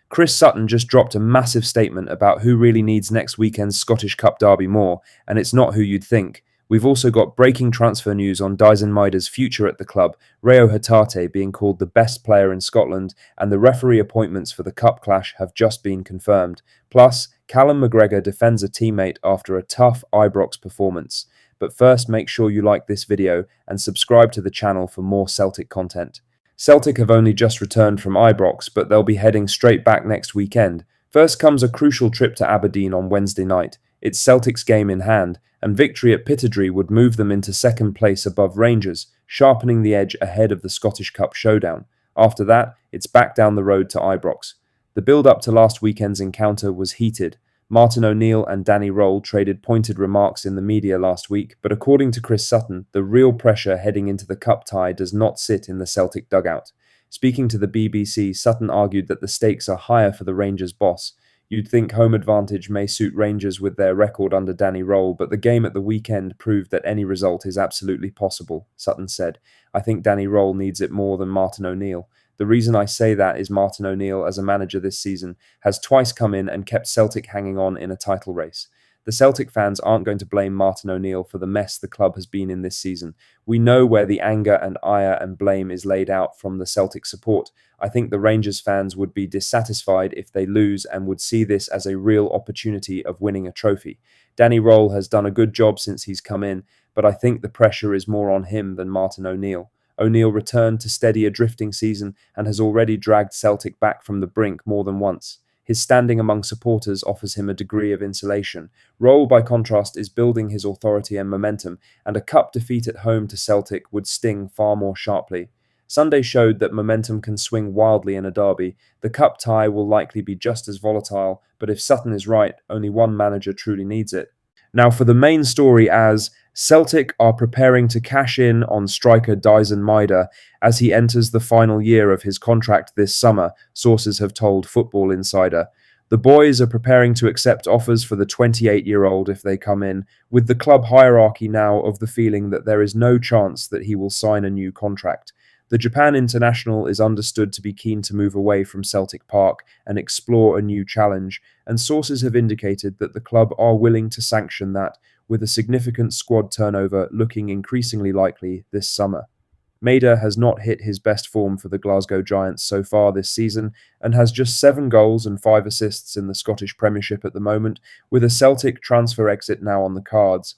Chris Sutton just dropped a massive statement about who really needs next weekend's Scottish Cup derby more, and it's not who you'd think. We've also got breaking transfer news on Maidder's future at the club, Hatate being called the best player in Scotland, and the referee appointments for the Cup clash have just been confirmed. Plus, Callum McGregor defends a teammate after a tough Ibrox performance. But first, make sure you like this video and subscribe to the channel for more Celtic content. Celtic have only just returned from Ibrox, but they'll be heading straight back next weekend. First comes a crucial trip to Aberdeen on Wednesday night. It's Celtic's game in hand, and victory at Pittodrie would move them into second place above Rangers, sharpening the edge ahead of the Scottish Cup showdown. After that, it's back down the road to Ibrox. The build-up to last weekend's encounter was heated. Martin O'Neill and Danny Röhl traded pointed remarks in the media last week, but according to Chris Sutton, the real pressure heading into the cup tie does not sit in the Celtic dugout. Speaking to the BBC, Sutton argued that the stakes are higher for the Rangers boss. You'd think home advantage may suit Rangers with their record under Danny Röhl, but the game at the weekend proved that any result is absolutely possible, Sutton said. I think Danny Röhl needs it more than Martin O'Neill. The reason I say that is Martin O'Neill, as a manager this season, has twice come in and kept Celtic hanging on in a title race. The Celtic fans aren't going to blame Martin O'Neill for the mess the club has been in this season. We know where the anger and ire and blame is laid out from the Celtic support. I think the Rangers fans would be dissatisfied if they lose and would see this as a real opportunity of winning a trophy. Danny Röhl has done a good job since he's come in, but I think the pressure is more on him than Martin O'Neill. O'Neill returned to steady a drifting season and has already dragged Celtic back from the brink more than once. His standing among supporters offers him a degree of insulation. Röhl, by contrast, is building his authority and momentum, and a cup defeat at home to Celtic would sting far more sharply. Sunday showed that momentum can swing wildly in a derby. The cup tie will likely be just as volatile, but if Sutton is right, only one manager truly needs it. Now for the main story, as Celtic are preparing to cash in on striker Maidder as he enters the final year of his contract this summer, sources have told Football Insider. The boys are preparing to accept offers for the 28-year-old if they come in, with the club hierarchy now of the feeling that there is no chance that he will sign a new contract. The Japan international is understood to be keen to move away from Celtic Park and explore a new challenge, and sources have indicated that the club are willing to sanction that, with a significant squad turnover looking increasingly likely this summer. Maidder has not hit his best form for the Glasgow Giants so far this season and has just 7 goals and 5 assists in the Scottish Premiership at the moment, with a Celtic transfer exit now on the cards.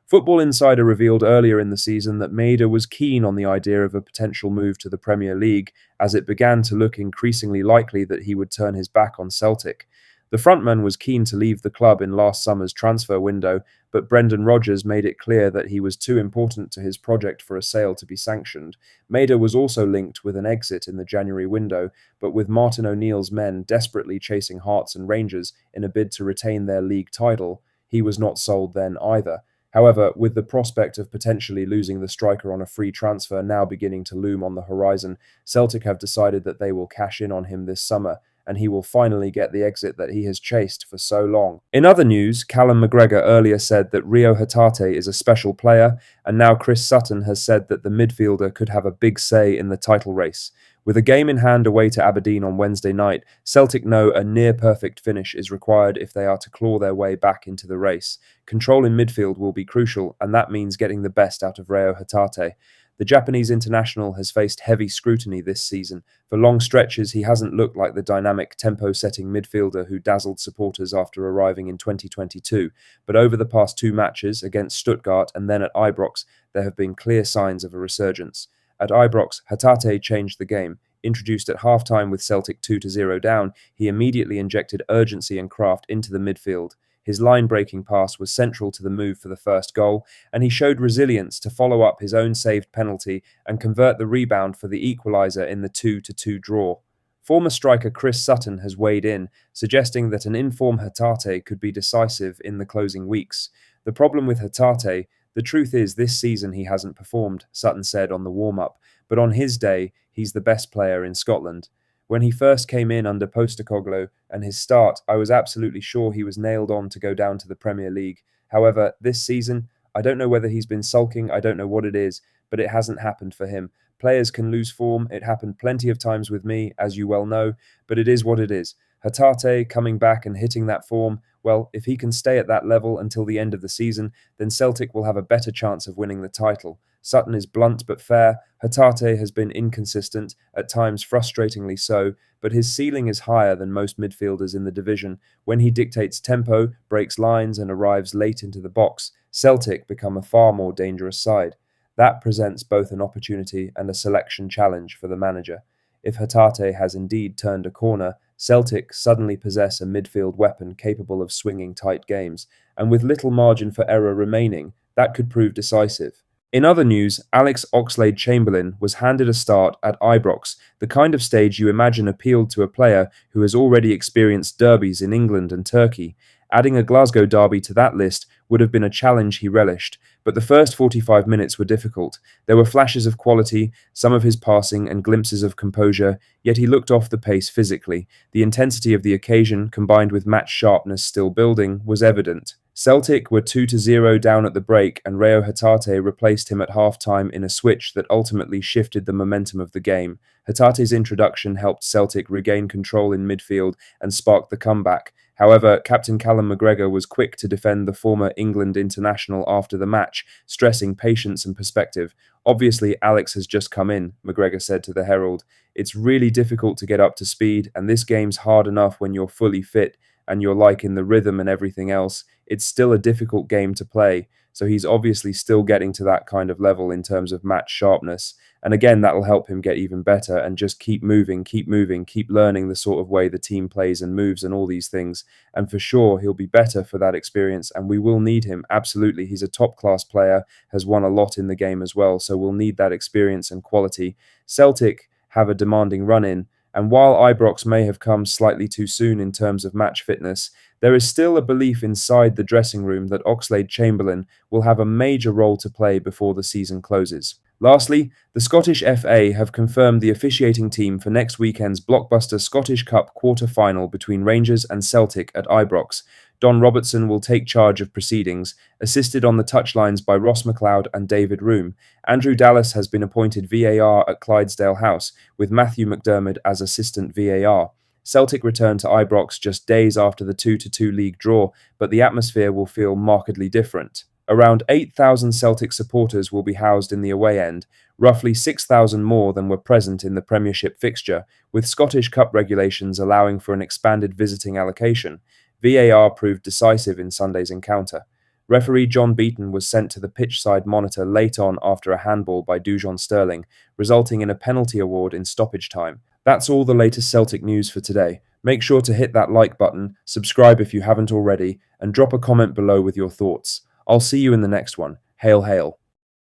Football Insider revealed earlier in the season that Maidder was keen on the idea of a potential move to the Premier League, as it began to look increasingly likely that he would turn his back on Celtic. The frontman was keen to leave the club in last summer's transfer window, but Brendan Rodgers made it clear that he was too important to his project for a sale to be sanctioned. Maidder was also linked with an exit in the January window, but with Martin O'Neill's men desperately chasing Hearts and Rangers in a bid to retain their league title, he was not sold then either. However, with the prospect of potentially losing the striker on a free transfer now beginning to loom on the horizon, Celtic have decided that they will cash in on him this summer, and he will finally get the exit that he has chased for so long. In other news, Callum McGregor earlier said that Hatate is a special player, and now Chris Sutton has said that the midfielder could have a big say in the title race. With a game in hand away to Aberdeen on Wednesday night, Celtic know a near-perfect finish is required if they are to claw their way back into the race. Control in midfield will be crucial, and that means getting the best out of Hatate. The Japanese international has faced heavy scrutiny this season. For long stretches, he hasn't looked like the dynamic, tempo-setting midfielder who dazzled supporters after arriving in 2022. But over the past 2 matches, against Stuttgart and then at Ibrox, there have been clear signs of a resurgence. At Ibrox, Hatate changed the game. Introduced at half-time with Celtic 2-0 down, he immediately injected urgency and craft into the midfield. His line-breaking pass was central to the move for the first goal, and he showed resilience to follow up his own saved penalty and convert the rebound for the equaliser in the 2-2 draw. Former striker Chris Sutton has weighed in, suggesting that an in-form Hatate could be decisive in the closing weeks. The problem with Hatate, the truth is this season he hasn't performed, Sutton said on the warm-up, but on his day, he's the best player in Scotland. When he first came in under Postecoglou and his start, I was absolutely sure he was nailed on to go down to the Premier League. However, this season, I don't know whether he's been sulking, I don't know what it is, but it hasn't happened for him. Players can lose form, it happened plenty of times with me, as you well know, but it is what it is. Hatate coming back and hitting that form, well, if he can stay at that level until the end of the season, then Celtic will have a better chance of winning the title. Sutton is blunt but fair. Hatate has been inconsistent, at times frustratingly so, but his ceiling is higher than most midfielders in the division. When he dictates tempo, breaks lines, and arrives late into the box, Celtic become a far more dangerous side. That presents both an opportunity and a selection challenge for the manager. If Hatate has indeed turned a corner, Celtic suddenly possess a midfield weapon capable of swinging tight games, and with little margin for error remaining, that could prove decisive. In other news, Alex Oxlade-Chamberlain was handed a start at Ibrox, the kind of stage you imagine appealed to a player who has already experienced derbies in England and Turkey. Adding a Glasgow derby to that list would have been a challenge he relished, but the first 45 minutes were difficult. There were flashes of quality, some of his passing, and glimpses of composure, yet he looked off the pace physically. The intensity of the occasion, combined with match sharpness still building, was evident. Celtic were 2-0 down at the break, and Reo Hatate replaced him at half-time in a switch that ultimately shifted the momentum of the game. Hatate's introduction helped Celtic regain control in midfield and sparked the comeback. However, captain Callum McGregor was quick to defend the former England international after the match, stressing patience and perspective. "Obviously, Alex has just come in," McGregor said to the Herald. "It's really difficult to get up to speed, and this game's hard enough when you're fully fit and you're like in the rhythm and everything else. It's still a difficult game to play." So he's obviously still getting to that kind of level in terms of match sharpness. And again, that'll help him get even better and just keep moving, keep learning the sort of way the team plays and moves and all these things. And for sure, he'll be better for that experience, and we will need him. Absolutely. He's a top-class player, has won a lot in the game as well, so we'll need that experience and quality. Celtic have a demanding run-in, and while Ibrox may have come slightly too soon in terms of match fitness, there is still a belief inside the dressing room that Oxlade-Chamberlain will have a major role to play before the season closes. Lastly, the Scottish FA have confirmed the officiating team for next weekend's blockbuster Scottish Cup quarter-final between Rangers and Celtic at Ibrox. Don Robertson will take charge of proceedings, assisted on the touchlines by Ross McLeod and David Room. Andrew Dallas has been appointed VAR at Clydesdale House, with Matthew McDermott as assistant VAR. Celtic return to Ibrox just days after the 2-2 league draw, but the atmosphere will feel markedly different. Around 8,000 Celtic supporters will be housed in the away end, roughly 6,000 more than were present in the Premiership fixture, with Scottish Cup regulations allowing for an expanded visiting allocation. VAR proved decisive in Sunday's encounter. Referee John Beaton was sent to the pitchside monitor late on after a handball by Dujon Sterling, resulting in a penalty award in stoppage time. That's all the latest Celtic news for today. Make sure to hit that like button, subscribe if you haven't already, and drop a comment below with your thoughts. I'll see you in the next one. Hail, hail.